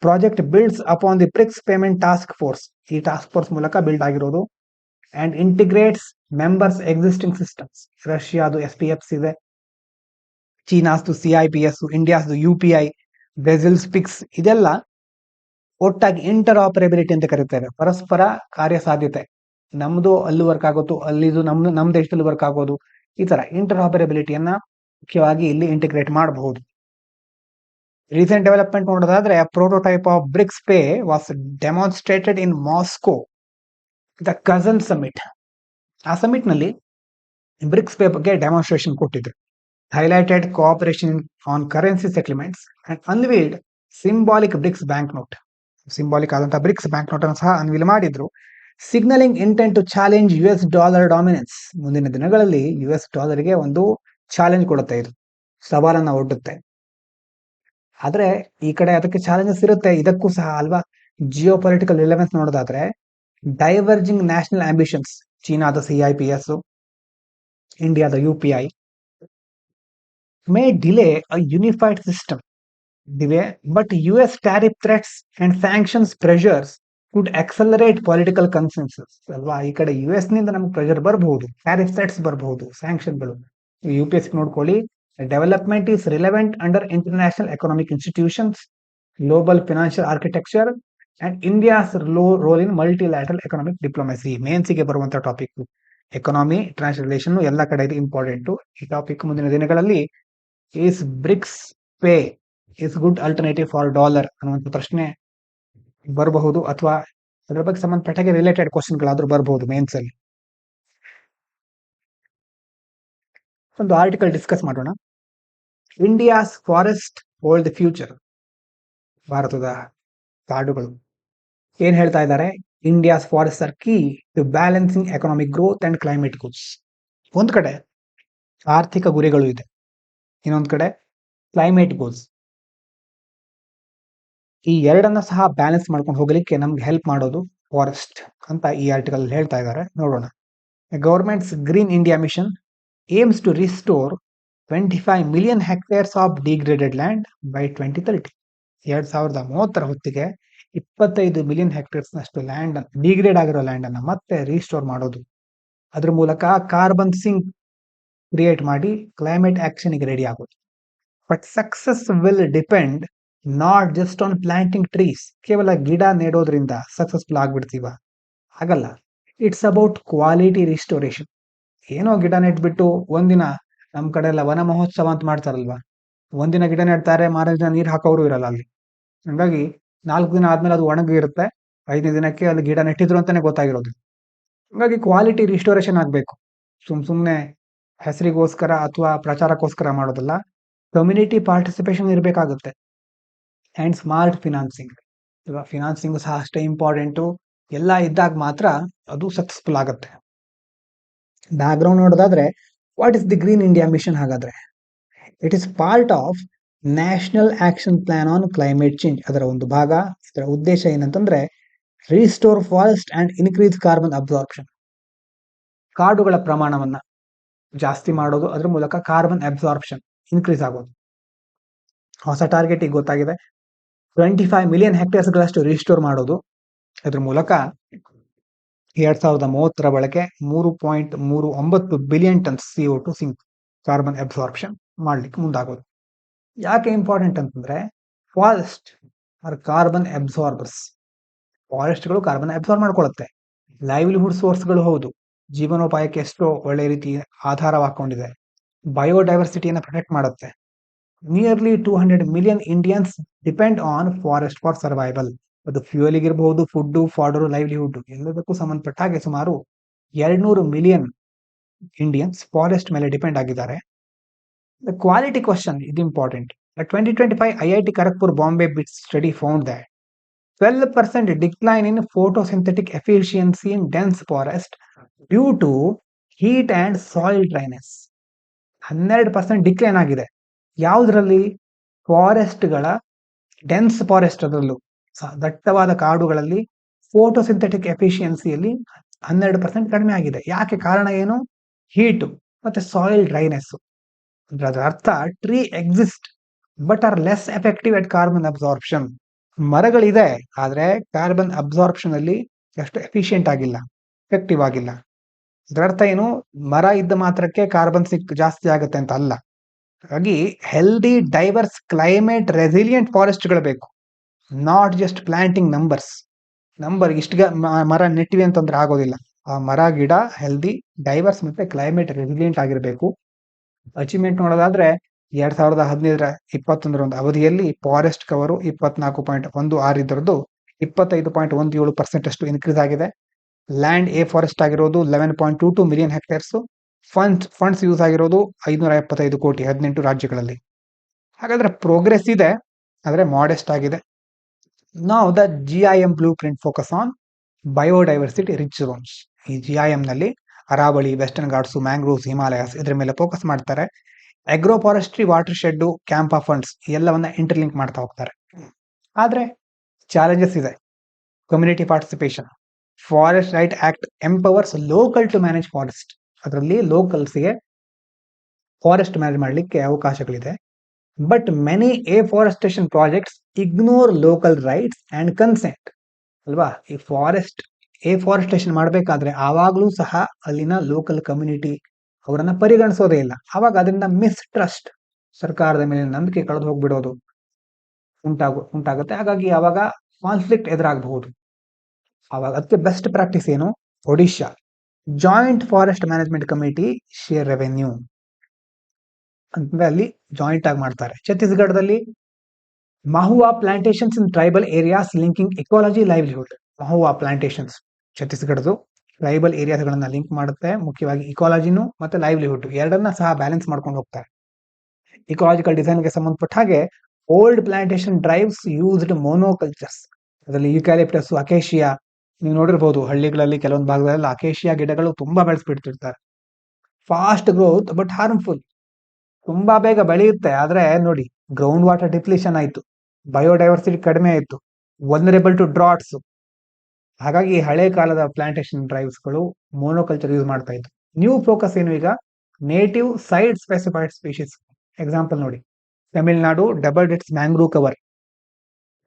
Project builds upon the BRICS payment task force, ಈ ಟಾಸ್ಕ್ ಫೋರ್ಸ್ ಮೂಲಕ ಬಿಲ್ಡ್ ಆಗಿರೋದು. And integrates members existing systems. ರಷ್ಯಾದು SPFs ಇದೆ, ಚೀನಾಸ್ದು CIPS, ಇಂಡಿಯಾಸ್ದು UPI, ಬ್ರೆಜಿಲ್ ಸ್ಪಿಕ್ಸ್, ಇದೆಲ್ಲ ಒಟ್ಟಾಗಿ ಇಂಟರ್ ಆಪರೇಬಿಲಿಟಿ ಅಂತ ಕರೀತೇವೆ, ಪರಸ್ಪರ ಕಾರ್ಯಸಾಧ್ಯತೆ. ನಮ್ದು ಅಲ್ಲಿ ವರ್ಕ್ ಆಗೋದು, ಅಲ್ಲಿದು ನಮ್ಮ ದೇಶದಲ್ಲಿ ವರ್ಕ್ ಆಗೋದು, ಈ ತರ ಇಂಟರ್ ಆಪರೇಬಿಲಿಟಿಯನ್ನ ಮುಖ್ಯವಾಗಿ ಇಲ್ಲಿ ಇಂಟಿಗ್ರೇಟ್ ಮಾಡಬಹುದು. ರೀಸೆಂಟ್ ಡೆವಲಪ್ಮೆಂಟ್ ನೋಡೋದಾದ್ರೆ prototype of BRICS pay was demonstrated in Moscow, the Kazan summit. ಆ ಸಮಿಟ್ ನಲ್ಲಿ ಬ್ರಿಕ್ಸ್ ಪೇ ಬಗ್ಗೆ ಡೆಮಾನ್ಸ್ಟ್ರೇಷನ್ ಕೊಟ್ಟಿದ್ರು. Highlighted cooperation on currency settlements and unveiled symbolic BRICS bank note. Symbolic ಆದಂತಹ ಬ್ರಿಕ್ಸ್ ಬ್ಯಾಂಕ್ ನೋಟ್ ಅನ್ನು ಸಹ ಅನ್ವೀಲ್ ಮಾಡಿದ್ರು. Signaling intent to challenge US dollar dominance. ಮುಂದಿನ ದಿನಗಳಲ್ಲಿ US ಡಾಲರ್ಗೆ ಒಂದು ಚಾಲೆಂಜ್ ಕೊಡುತ್ತೆ, ಇದು ಸವಾಲನ್ನ ಒಡ್ಡುತ್ತೆ. ಆದ್ರೆ ಈ ಕಡೆ ಅದಕ್ಕೆ ಚಾಲೆಂಜಸ್ ಇರುತ್ತೆ, ಇದಕ್ಕೂ ಸಹ ಅಲ್ವಾ. ಜಿಯೋ ಪೊಲಿಟಿಕಲ್ ರಿಲೆವೆನ್ಸ್ ನೋಡೋದಾದ್ರೆ ಡೈವರ್ಜಿಂಗ್ ನ್ಯಾಷನಲ್ ಆಂಬಿಷನ್ಸ್, ಚೀನಾದ CIPS, ಇಂಡಿಯಾದ UPI may delay a unified system ದಿವೆ, but US tariff threats and sanctions pressures could accelerate political consensus. ಅಲ್ವಾ, ಈ ಕಡೆ US ನಿಂದ ನಮ್ಗೆ ಪ್ರೆಷರ್ ಬರಬಹುದು, ಟ್ಯಾರಿಫ್ ಥ್ರೆಟ್ಸ್ ಬರಬಹುದು, ಸ್ಯಾಂಕ್ಷನ್ಗಳು. UPS ನೋಡ್ಕೊಳ್ಳಿ, development is relevant under international economic institutions, global financial architecture and India's role in multilateral economic diplomacy. ಮೇನ್ಸಿಗೆ ಬರುವಂತಹ ಟಾಪಿಕ್ ಎಕನಾಮಿ, ಇಂಟರ್ನ್ಯಾಷನಲ್ ರಿಲೇಷನ್ ಎಲ್ಲ ಕಡೆ ಇದು ಇಂಪಾರ್ಟೆಂಟ್. ಈ ಟಾಪಿಕ್ ಮುಂದಿನ ದಿನಗಳಲ್ಲಿ is BRICS pay is good alternative for dollar ಅನ್ನುವಂಥ ಪ್ರಶ್ನೆ ಬರಬಹುದು, ಅಥವಾ ಅದರ ಬಗ್ಗೆ ಸಂಬಂಧಪಟ್ಟಾಗೆ ರಿಲೇಟೆಡ್ ಕ್ವಶನ್ಗಳಾದ್ರೂ ಬರಬಹುದು ಮೇನ್ಸ್ ಅಲ್ಲಿ. ಒಂದು ಆರ್ಟಿಕಲ್ ಡಿಸ್ಕಸ್ ಮಾಡೋಣ. India's forest hold the future. ಭಾರತದ ಕಾಡುಗಳು ಏನ್ ಹೇಳ್ತಾ ಇದ್ದಾರೆ? India's forest are key to balancing economic growth and climate goals. ಒಂದ್ ಕಡೆ ಆರ್ಥಿಕ ಗುರಿಗಳು ಇದೆ, ಇನ್ನೊಂದ್ ಕಡೆ ಕ್ಲೈಮೇಟ್ ಗೋಲ್ಸ್. ಈ ಎರಡನ್ನ ಸಹ ಬ್ಯಾಲೆನ್ಸ್ ಮಾಡ್ಕೊಂಡು ಹೋಗಲಿಕ್ಕೆ ನಮ್ಗೆ ಹೆಲ್ಪ್ ಮಾಡೋದು ಫಾರೆಸ್ಟ್ ಅಂತ ಈ ಆರ್ಟಿಕಲ್ ಹೇಳ್ತಾ ಇದ್ದಾರೆ. ನೋಡೋಣ. Government's green India mission aims to restore 25 million hectares of degraded land by 2030. 2030 ಹೊತ್ತಿಗೆ 25 ಮಿಲಿಯನ್ ಹೆಕ್ಟೇರ್ಸ್ನಷ್ಟು ಲ್ಯಾಂಡ್ ಡಿಗ್ರೇಡ್ ಆಗಿರೋ ಲ್ಯಾಂಡ್ ಅನ್ನ ಮತ್ತೆ ರೀಸ್ಟೋರ್ ಮಾಡೋದು, ಅದ್ರ ಮೂಲಕ ಕಾರ್ಬನ್ ಸಿಂಕ್ ಕ್ರಿಯೇಟ್ ಮಾಡಿ ಕ್ಲೈಮೇಟ್ ಆಕ್ಷನ್ಗೆ ರೆಡಿ ಆಗೋದು. But success will depend not just on planting trees. ಕೇವಲ ಗಿಡ ನೆಡೋದ್ರಿಂದ ಸಕ್ಸಸ್ಫುಲ್ ಆಗ್ಬಿಡ್ತೀವ? ಹಾಗಲ್ಲ. It's about quality restoration. ಏನೋ ಗಿಡ ನೆಟ್ಬಿಟ್ಟು ಒಂದಿನ, ನಮ್ ಕಡೆ ಎಲ್ಲ ವನ ಮಹೋತ್ಸವ ಅಂತ ಮಾಡ್ತಾರಲ್ವಾ, ಒಂದಿನ ಗಿಡ ನೆಡ್ತಾರೆ, ಮಾರನೇ ದಿನ ನೀರ್ ಹಾಕೋರು ಇರಲ್ಲ ಅಲ್ಲಿ. ಹಂಗಾಗಿ 4 ದಿನ ಆದ್ಮೇಲೆ ಅದು ಒಣಗಿರುತ್ತೆ, 5ನೇ ದಿನಕ್ಕೆ ಅಲ್ಲಿ ಗಿಡ ನೆಟ್ಟಿದ್ರು ಅಂತಾನೆ ಗೊತ್ತಾಗಿರೋದು. ಹಂಗಾಗಿ ಕ್ವಾಲಿಟಿ ರಿಸ್ಟೋರೇಷನ್ ಆಗ್ಬೇಕು. ಸುಮ್ನೆ ಹೆಸರಿಗೋಸ್ಕರ ಅಥವಾ ಪ್ರಚಾರಕ್ಕೋಸ್ಕರ ಮಾಡೋದಲ್ಲ, ಕಮ್ಯುನಿಟಿ ಪಾರ್ಟಿಸಿಪೇಷನ್ ಇರಬೇಕಾಗುತ್ತೆ. And smart financing. ಇವಾಗ ಫಿನಾನ್ಸಿಂಗ್ ಸಹ ಅಷ್ಟೇ ಇಂಪಾರ್ಟೆಂಟು. ಎಲ್ಲ ಇದ್ದಾಗ ಮಾತ್ರ ಅದು ಸಕ್ಸಸ್ಫುಲ್ ಆಗುತ್ತೆ. ಬ್ಯಾಕ್ಗ್ರೌಂಡ್ ನೋಡೋದಾದ್ರೆ, what is the green India mission? ಹಾಗಾದ್ರೆ it is part of national action plan on climate change. ಅದರ ಒಂದು ಭಾಗ. ಇದರ ಉದ್ದೇಶ ಏನಂತಂದ್ರೆ, restore forest and increase carbon absorption. ಕಾಡುಗಳ ಪ್ರಮಾಣವನ್ನ ಜಾಸ್ತಿ ಮಾಡೋದು, ಅದ್ರ ಮೂಲಕ ಕಾರ್ಬನ್ ಅಬ್ಸಾರ್ಪ್ಷನ್ ಇನ್ಕ್ರೀಸ್ ಆಗೋದು. ಹೊಸ ಟಾರ್ಗೆಟ್ ಈಗ ಗೊತ್ತಾಗಿದೆ, 25 ಮಿಲಿಯನ್ ಹೆಕ್ಟೇರ್ಸ್ಗಳಷ್ಟು ರಿಸ್ಟೋರ್ ಮಾಡೋದು. ಅದ್ರ ಮೂಲಕ 2030 ಬಳಕೆ 3.39 billion tons CO2 sink carbon absorption ಮಾಡ್ಲಿಕ್ಕೆ ಮುಂದಾಗೋದು. ಯಾಕೆ ಇಂಪಾರ್ಟೆಂಟ್ ಅಂತಂದ್ರೆ, ಫಾರೆಸ್ಟ್ ಆರ್ ಕಾರ್ಬನ್ ಅಬ್ಸಾರ್ಬರ್ಸ್. ಫಾರೆಸ್ಟ್ಗಳು ಕಾರ್ಬನ್ ಅಬ್ಸಾರ್ಬ್ ಮಾಡ್ಕೊಳ್ಳುತ್ತೆ. ಲೈವ್ಲಿಹುಡ್ ಸೋರ್ಸ್ಗಳು ಹೌದು. ಜೀವನೋಪಾಯಕ್ಕೆ ಎಷ್ಟೋ ಒಳ್ಳೆ ರೀತಿ ಆಧಾರವಾಕೊಂಡಿದೆ. ಬಯೋಡೈವರ್ಸಿಟಿಯನ್ನು ಪ್ರೊಟೆಕ್ಟ್ ಮಾಡುತ್ತೆ. Nearly 200 million Indians depend on forest for survival. ಅದು ಫ್ಯೂಯಲಿಗೆ ಇರಬಹುದು, ಫುಡ್, ಫಾಡರ್, ಲೈವ್ಲಿಹುಡ್ ಎಲ್ಲದಕ್ಕೂ ಸಂಬಂಧಪಟ್ಟ ಹಾಗೆ ಸುಮಾರು 200 ಮಿಲಿಯನ್ ಇಂಡಿಯನ್ಸ್ ಫಾರೆಸ್ಟ್ ಮೇಲೆ ಡಿಪೆಂಡ್ ಆಗಿದ್ದಾರೆ. ದ ಕ್ವಾಲಿಟಿ ಕ್ವಶನ್ ಇದು important. 2025 IIT Kharagpur Bombay BITS study found that 12% decline in photosynthetic efficiency in dense forest due to heat and soil dryness. 12% decline ಆಗಿದೆ. ಯಾವುದರಲ್ಲಿ? ಫಾರೆಸ್ಟ್ಗಳ, ಡೆನ್ಸ್ ಫಾರೆಸ್ಟ್, ಅದರಲ್ಲೂ ದಟ್ಟವಾದ ಕಾಡುಗಳಲ್ಲಿ ಫೋಟೋಸಿಂಥೆಟಿಕ್ ಎಫಿಷಿಯನ್ಸಿಯಲ್ಲಿ 12% ಕಡಿಮೆ ಆಗಿದೆ. ಯಾಕೆ? ಕಾರಣ ಏನು? ಹೀಟು ಮತ್ತೆ ಸಾಯಿಲ್ ಡ್ರೈನೆಸ್. ಅದರ ಅರ್ಥ, tree exist but are less effective at carbon absorption. ಮರಗಳಿದೆ, ಆದ್ರೆ ಕಾರ್ಬನ್ ಅಬ್ಸಾರ್ಪ್ಷನ್ ಅಲ್ಲಿ ಎಷ್ಟು ಎಫಿಷಿಯಂಟ್ ಆಗಿಲ್ಲ, ಎಫೆಕ್ಟಿವ್ ಆಗಿಲ್ಲ. ಇದರ ಅರ್ಥ ಏನು? ಮರ ಇದ್ದ ಮಾತ್ರಕ್ಕೆ ಕಾರ್ಬನ್ ಸಿಂಕ್ ಜಾಸ್ತಿ ಆಗುತ್ತೆ ಅಂತ ಅಲ್ಲ. ಹಾಗಾಗಿ ಹೆಲ್ದಿ, ಡೈವರ್ಸ್, ಕ್ಲೈಮೇಟ್ ರೆಸಿಲಿಯಂಟ್ ಫಾರೆಸ್ಟ್ಗಳು ಬೇಕು, not just planting numbers. Number ಇಷ್ಟು ಮರ ನೆಟ್ಟಿವಿ ಅಂತಂದ್ರೆ ಆಗೋದಿಲ್ಲ. ಆ ಮರ ಗಿಡ ಹೆಲ್ದಿ, ಡೈವರ್ಸ್ ಮತ್ತೆ ಕ್ಲೈಮೇಟ್ ರೆಸಿಲಿಯಂಟ್ ಆಗಿರಬೇಕು. ಅಚೀವ್ಮೆಂಟ್ ನೋಡೋದಾದ್ರೆ 2015-21 ಒಂದು ಅವಧಿಯಲ್ಲಿ ಫಾರೆಸ್ಟ್ ಕವರು 24.16 ಇದ್ದರದ್ದು 25.17% ಅಷ್ಟು ಇನ್ಕ್ರೀಸ್ ಆಗಿದೆ. ಲ್ಯಾಂಡ್ ಎ ಫಾರೆಸ್ಟ್ ಆಗಿರೋದು 11.22 ಮಿಲಿಯನ್ ಹೆಕ್ಟೇರ್ಸ್. ಫಂಡ್ಸ್ ಯೂಸ್ ಆಗಿರೋದು 575 ಕೋಟಿ 18 ರಾಜ್ಯಗಳಲ್ಲಿ. ಹಾಗಾದ್ರೆ ಪ್ರೋಗ್ರೆಸ್ ಇದೆ, ಆದ್ರೆ ಮಾಡೆಸ್ಟ್ ಆಗಿದೆ. ನಾವು the GIM blue print focus on biodiversity rich zones. ಈ GIM ನಲ್ಲಿ ಅರಾವಳಿ, ವೆಸ್ಟರ್ನ್ ಘಾಟ್ಸ್, ಮ್ಯಾಂಗ್ರೋವ್ಸ್, ಹಿಮಾಲಯಸ್ ಇದ್ರ ಮೇಲೆ ಫೋಕಸ್ ಮಾಡ್ತಾರೆ. Agro forestry, water shed, CAMPA funds ಎಲ್ಲವನ್ನ ಇಂಟರ್ಲಿಂಕ್ ಮಾಡ್ತಾ ಹೋಗ್ತಾರೆ. ಆದ್ರೆ ಚಾಲೆಂಜಸ್ ಇದೆ. Community participation. Forest right act empowers local to manage forest. ಅದರಲ್ಲಿ ಲೋಕಲ್ಸ್ಗೆ ಫಾರೆಸ್ಟ್ ಮ್ಯಾನೇಜ್ ಮಾಡಲಿಕ್ಕೆ ಅವಕಾಶಗಳಿದೆ. But many afforestation projects ignore local rights and consent. ಅಲ್ವಾ? ಈ ಎಫಾರೆಸ್ಟೇಷನ್ ಮಾಡಬೇಕಾದ್ರೆ ಆವಾಗ್ಲೂ ಸಹ ಅಲ್ಲಿನ ಲೋಕಲ್ ಕಮ್ಯುನಿಟಿ ಅವರನ್ನ ಪರಿಗಣಿಸೋದೇ ಇಲ್ಲ. ಅವಾಗ ಅದರಿಂದ ಮಿಸ್ಟ್ರಸ್ಟ್, ಸರ್ಕಾರದ ಮೇಲೆ ನಂಬಿಕೆ ಕಳೆದು ಹೋಗ್ಬಿಡೋದು ಉಂಟಾಗುತ್ತೆ. ಹಾಗಾಗಿ ಅವಾಗ ಕಾನ್ಫ್ಲಿಕ್ಟ್ ಎದುರಾಗಬಹುದು. ಅವಾಗ ಅದಕ್ಕೆ ಬೆಸ್ಟ್ ಪ್ರಾಕ್ಟೀಸ್ ಏನು? Odisha joint forest management committee share revenue ಅಂತಂದ್ರೆ ಅಲ್ಲಿ ಜಾಯಿಂಟ್ ಆಗಿ ಮಾಡ್ತಾರೆ. ಛತ್ತೀಸ್ಗಢದಲ್ಲಿ mahua plantations in tribal areas linking ecology livelihood. Mahua plantations ಛತ್ತೀಸ್ಗಢದು ಟ್ರೈಬಲ್ ಏರಿಯಾಸ್ಗಳನ್ನ ಲಿಂಕ್ ಮಾಡುತ್ತೆ. ಮುಖ್ಯವಾಗಿ ಇಕಾಲಜಿನು ಮತ್ತೆ ಲೈವ್ಲಿಹುಡ್ ಎರಡನ್ನ ಸಹ ಬ್ಯಾಲೆನ್ಸ್ ಮಾಡ್ಕೊಂಡು ಹೋಗ್ತಾರೆ. ಇಕಾಲಜಿಕಲ್ ಡಿಸೈನ್ಗೆ ಸಂಬಂಧಪಟ್ಟ ಹಾಗೆ ಓಲ್ಡ್ ಪ್ಲಾಂಟೇಶನ್ ಡ್ರೈವ್ಸ್ ಯೂಸ್ಡ್ ಮೋನೋಕಲ್ಚರ್ಸ್. ಅದರಲ್ಲಿ ಯುಕ್ಯಾಲಿಪ್ಟಸ್, ಅಕೇಶಿಯಾ ನೀವು ನೋಡಿರ್ಬೋದು. ಹಳ್ಳಿಗಳಲ್ಲಿ ಕೆಲವೊಂದು ಭಾಗಗಳೆಲ್ಲ ಅಕೇಶಿಯಾ ಗಿಡಗಳು ತುಂಬಾ ಬೆಳೆಸ್ಬಿಡ್ತಿರ್ತಾರೆ. Fast growth but harmful. ತುಂಬಾ ಬೇಗ ಬೆಳೆಯುತ್ತೆ, ಆದ್ರೆ ನೋಡಿ ಗ್ರೌಂಡ್ ವಾಟರ್ ಡಿಪ್ಲೀಷನ್ ಆಯ್ತು, ಬಯೋಡೈವರ್ಸಿಟಿ ಕಡಿಮೆ ಆಯ್ತು, ವಲ್ನರೇಬಲ್ ಟು ಡ್ರಾಟ್ಸ್. ಹಾಗಾಗಿ ಹಳೆ ಕಾಲದ ಪ್ಲಾಂಟೇಶನ್ ಡ್ರೈವ್ಸ್ಗಳು ಮೋನೋಕಲ್ಚರ್ ಯೂಸ್ ಮಾಡ್ತಾ ಇತ್ತು. ನ್ಯೂ ಫೋಕಸ್ ಏನು ಈಗ? Native site specified species. Example ನೋಡಿ, Tamil Nadu doubled its mangrove cover,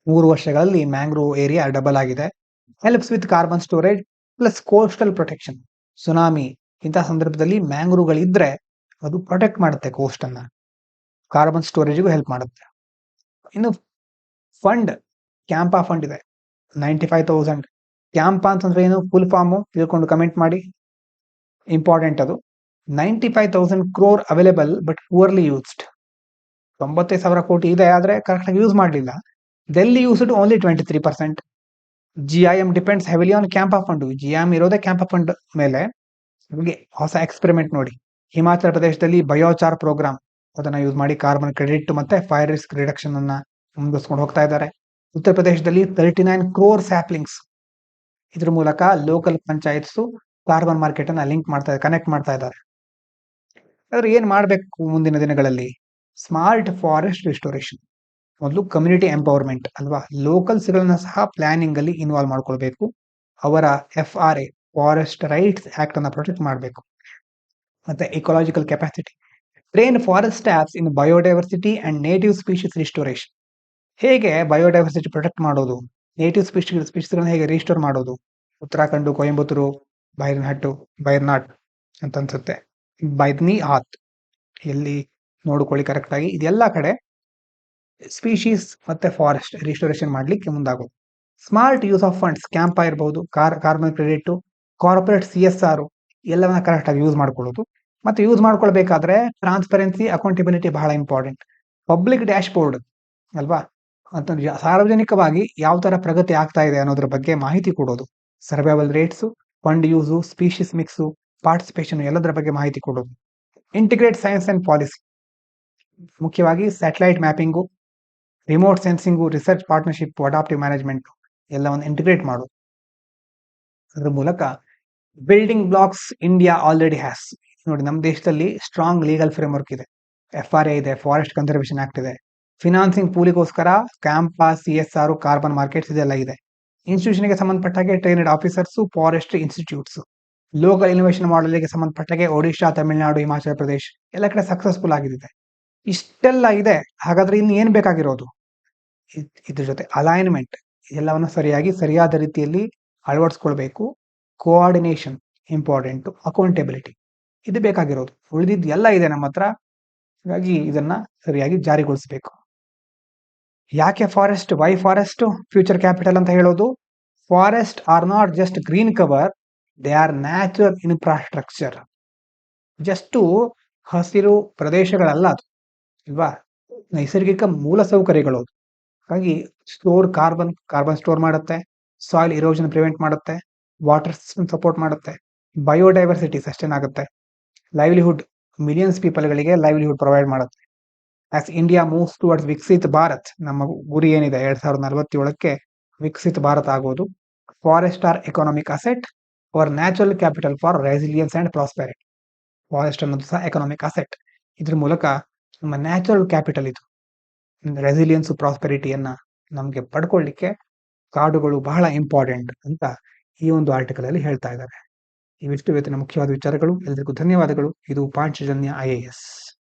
3 ವರ್ಷಗಳಲ್ಲಿ ಮ್ಯಾಂಗ್ರೋವ್ ಏರಿಯಾ ಡಬಲ್ ಆಗಿದೆ. Helps with carbon storage plus coastal protection. Tsunami ಇಂತಹ ಸಂದರ್ಭದಲ್ಲಿ ಮ್ಯಾಂಗ್ರೋವ್ಗಳಿದ್ರೆ ಅದು ಪ್ರೊಟೆಕ್ಟ್ ಮಾಡುತ್ತೆ ಕೋಸ್ಟ್ ಅನ್ನ, ಕಾರ್ಬನ್ ಸ್ಟೋರೇಜ್ಗೂ ಹೆಲ್ಪ್ ಮಾಡುತ್ತೆ. ಇನ್ನು ಫಂಡ್, ಕ್ಯಾಂಪಾ ಫಂಡ್ ಇದೆ 95,000. ಕ್ಯಾಂಪಾ ಅಂತಂದ್ರೆ ಏನು, ಫುಲ್ ಫಾರ್ಮು ತಿಳ್ಕೊಂಡು ಕಮೆಂಟ್ ಮಾಡಿ, ಇಂಪಾರ್ಟೆಂಟ್ ಅದು. 95,000 crore ಅವೈಲೇಬಲ್ ಬಟ್ ಪುವರ್ಲಿ ಯೂಸ್ಡ್. 95,000 ಕೋಟಿ ಇದೆ, ಆದ್ರೆ ಕರೆಕ್ಟಾಗಿ ಯೂಸ್ ಮಾಡಲಿಲ್ಲ. Delhi used only 23%. GIM depends heavily on CAMPA fund. GIM ಇರೋದೇ ಕ್ಯಾಂಪಾ ಫಂಡ್ ಮೇಲೆ. ನಿಮಗೆ ಹೊಸ ಎಕ್ಸ್ಪೆರಿಮೆಂಟ್ ನೋಡಿ, ಹಿಮಾಚಲ ಪ್ರದೇಶದಲ್ಲಿ ಬಯೋಚಾರ್ ಪ್ರೋಗ್ರಾಮ್, ಅದನ್ನ ಯೂಸ್ ಮಾಡಿ ಕಾರ್ಬನ್ ಕ್ರೆಡಿಟ್ ಮತ್ತೆ ಫೈರ್ ರಿಸ್ಕ್ ರಿಡಕ್ಷನ್ ಅನ್ನ ಮುಂದುವರಿಸ್ಕೊಂಡು ಹೋಗ್ತಾ ಇದ್ದಾರೆ. ಉತ್ತರ ಪ್ರದೇಶದಲ್ಲಿ 39 crore ಸ್ಯಾಪ್ಲಿಂಗ್ಸ್. ಇದ್ರ ಮೂಲಕ ಲೋಕಲ್ ಪಂಚಾಯತ್ಸ್ ಕಾರ್ಬನ್ ಮಾರ್ಕೆಟ್ ಅನ್ನ ಲಿಂಕ್ ಮಾಡ್ತಾ ಕನೆಕ್ಟ್ ಮಾಡ್ತಾ ಇದ್ದಾರೆ. ಆದ್ರೆ ಏನ್ ಮಾಡ್ಬೇಕು ಮುಂದಿನ ದಿನಗಳಲ್ಲಿ? Smart forest restoration. ಮೊದಲು ಕಮ್ಯುನಿಟಿ ಎಂಪವರ್ಮೆಂಟ್ ಅಲ್ವಾ, ಲೋಕಲ್ಸ್ ಗಳನ್ನ ಸಹ ಪ್ಲಾನಿಂಗ್ ಅಲ್ಲಿ ಇನ್ವಾಲ್ವ್ ಮಾಡ್ಕೊಳ್ಬೇಕು. ಅವರ FRA ಫಾರೆಸ್ಟ್ ರೈಟ್ಸ್ ಆಕ್ಟ್ ಅನ್ನ ಪ್ರೊಟೆಕ್ಟ್ ಮಾಡಬೇಕು. ಮತ್ತೆ ecological capacity, train forest staffs in biodiversity and native species restoration. ಹೇಗೆ ಬಯೋಡೈವರ್ಸಿಟಿ ಪ್ರೊಟೆಕ್ಟ್ ಮಾಡೋದು, ನೇಟಿವ್ ಸ್ಪೀಶೀಸ್ಗಳನ್ನ ಹೇಗೆ ರಿಸ್ಟೋರ್ ಮಾಡೋದು? ಉತ್ತರಾಖಂಡ್, ಕೊಯಂಬತ್ತೂರು, ಬೈರ್ನಾಟ್ ಅಂತ ಅನ್ಸುತ್ತೆ, ಬೈದ್ನಿ ಹಾತ್, ಎಲ್ಲಿ ನೋಡ್ಕೊಳ್ಳಿ ಕರೆಕ್ಟ್ ಆಗಿ. ಇದೆಲ್ಲ ಕಡೆ ಸ್ಪೀಶೀಸ್ ಮತ್ತೆ ಫಾರೆಸ್ಟ್ ರಿಸ್ಟೋರೇಷನ್ ಮಾಡ್ಲಿಕ್ಕೆ ಮುಂದಾಗೋದು. Smart use of funds, CAMPA ಇರಬಹುದು, ಕಾರ್ಬನ್ ಕ್ರೆಡಿಟ್, ಕಾರ್ಪೊರೇಟ್ CSR ಎಲ್ಲವನ್ನ ಕರೆಕ್ಟ್ ಆಗಿ ಯೂಸ್ ಮಾಡ್ಕೊಳ್ಳೋದು. ಮತ್ತೆ ಯೂಸ್ ಮಾಡ್ಕೊಳ್ಬೇಕಾದ್ರೆ ಟ್ರಾನ್ಸ್ಪರೆನ್ಸಿ, ಅಕೌಂಟಬಿಲಿಟಿ ಬಹಳ ಇಂಪಾರ್ಟೆಂಟ್. ಪಬ್ಲಿಕ್ ಡ್ಯಾಶ್ ಬೋರ್ಡ್ ಅಲ್ವಾ, ಅಂತ ಸಾರ್ವಜನಿಕವಾಗಿ ಯಾವ ತರ ಪ್ರಗತಿ ಆಗ್ತಾ ಇದೆ ಅನ್ನೋದ್ರ ಬಗ್ಗೆ ಮಾಹಿತಿ ಕೊಡೋದು. Survival rates, fund use, species mix, participation ಎಲ್ಲದರ ಬಗ್ಗೆ ಮಾಹಿತಿ ಕೊಡೋದು. ಇಂಟಿಗ್ರೇಟ್ ಸೈನ್ಸ್ ಅಂಡ್ ಪಾಲಿಸಿ, ಮುಖ್ಯವಾಗಿ satellite mapping, remote sensing, research partnership, adaptive management ಎಲ್ಲವನ್ನು ಇಂಟಿಗ್ರೇಟ್ ಮಾಡೋದು. ಅದರ ಮೂಲಕ building blocks India already has. ನೋಡಿ, ನಮ್ಮ ದೇಶದಲ್ಲಿ ಸ್ಟ್ರಾಂಗ್ ಲೀಗಲ್ ಫ್ರೇಮ್ವರ್ಕ್ ಇದೆ, FRA ಇದೆ, ಫಾರೆಸ್ಟ್ ಕನ್ಸರ್ವೇಷನ್ ಆಕ್ಟ್ ಇದೆ. ಫಿನಾನ್ಸಿಂಗ್ ಪೂಲಿಗೋಸ್ಕರ ಕ್ಯಾಂಪಾ, CSR, ಕಾರ್ಬನ್ ಮಾರ್ಕೆಟ್ಸ್ ಇದೆಲ್ಲ ಇದೆ. ಇನ್ಸ್ಟಿಟ್ಯೂಷನ್ಗೆ ಸಂಬಂಧಪಟ್ಟಾಗೆ trained officers, forestry institutes. Local innovation ಮಾಡಲಿಕ್ಕೆ ಸಂಬಂಧಪಟ್ಟಾಗೆ ಒಡಿಶಾ, ತಮಿಳುನಾಡು, ಹಿಮಾಚಲ ಪ್ರದೇಶ್ ಎಲ್ಲ ಕಡೆ ಸಕ್ಸಸ್ಫುಲ್ ಆಗಿದೆ. ಇಷ್ಟೆಲ್ಲ ಇದೆ, ಹಾಗಾದ್ರೆ ಇನ್ನು ಏನ್ ಬೇಕಾಗಿರೋದು? ಇದ್ರ ಜೊತೆ ಅಲೈನ್ಮೆಂಟ್, ಎಲ್ಲವನ್ನ ಸರಿಯಾದ ರೀತಿಯಲ್ಲಿ ಅಳವಡಿಸ್ಕೊಳ್ಬೇಕು. ಕೋಆರ್ಡಿನೇಷನ್ ಇಂಪಾರ್ಟೆಂಟ್, ಅಕೌಂಟೆಬಿಲಿಟಿ ಇದು ಬೇಕಾಗಿರೋದು. ಉಳಿದಿದ್ದು ಎಲ್ಲ ಇದೆ ನಮ್ಮ ಹತ್ರ, ಹಾಗಾಗಿ ಇದನ್ನ ಸರಿಯಾಗಿ ಜಾರಿಗೊಳಿಸಬೇಕು. ಯಾಕೆ forest, why forest future capital ಅಂತ ಹೇಳೋದು? Forest are not just green cover, they are natural infrastructure. Just ಹಸಿರು ಪ್ರದೇಶಗಳಲ್ಲ ಅದು, ಅಲ್ವಾ, ನೈಸರ್ಗಿಕ ಮೂಲ ಸೌಕರ್ಯಗಳು. ಹಾಗಾಗಿ ಕಾರ್ಬನ್ ಸ್ಟೋರ್ ಮಾಡುತ್ತೆ, ಸಾಯಿಲ್ ಇರೋಷನ್ ಪ್ರಿವೆಂಟ್ ಮಾಡುತ್ತೆ, ವಾಟರ್ ಸಿಸ್ಟಮ್ ಸಪೋರ್ಟ್ ಮಾಡುತ್ತೆ, ಬಯೋಡೈವರ್ಸಿಟಿ ಸಸ್ಟೈನ್ ಆಗುತ್ತೆ, ಲೈವ್ಲಿಹುಡ್, ಮಿಲಿಯನ್ಸ್ ಪೀಪಲ್ಗಳಿಗೆ ಲೈವ್ಲಿಹುಡ್ ಪ್ರೊವೈಡ್ ಮಾಡುತ್ತೆ. As India moves towards Viksit Bharat, ನಮ್ಮ ಗುರಿ ಏನಿದೆ 2047ಕ್ಕೆ ವಿಕಸಿತ ಭಾರತ ಆಗೋದು. Forest are economic asset our natural capital for resilience and prosperity. Forest ಅನ್ನೋದು ಸಹ ಎಕನಾಮಿಕ್ ಅಸೆಟ್. ಇದ್ರ ಮೂಲಕ ನಮ್ಮ ನ್ಯಾಚುರಲ್ ಕ್ಯಾಪಿಟಲ್ ಇದು, ರೆಸಿಲಿಯನ್ಸ್, ಪ್ರಾಸ್ಪೆರಿಟಿಯನ್ನ ನಮಗೆ ಪಡ್ಕೊಳ್ಳಿಕ್ಕೆ ಕಾಡುಗಳು ಬಹಳ ಇಂಪಾರ್ಟೆಂಟ್ ಅಂತ ಈ ಒಂದು ಆರ್ಟಿಕಲ್ ಅಲ್ಲಿ ಹೇಳ್ತಾ ಇದ್ದಾರೆ. ಇವಿಷ್ಟು ಇವತ್ತಿನ ಮುಖ್ಯವಾದ ವಿಚಾರಗಳು. ಎಲ್ಲರಿಗೂ ಧನ್ಯವಾದಗಳು. ಇದು ಪಾಂಚಜನ್ಯ IAS.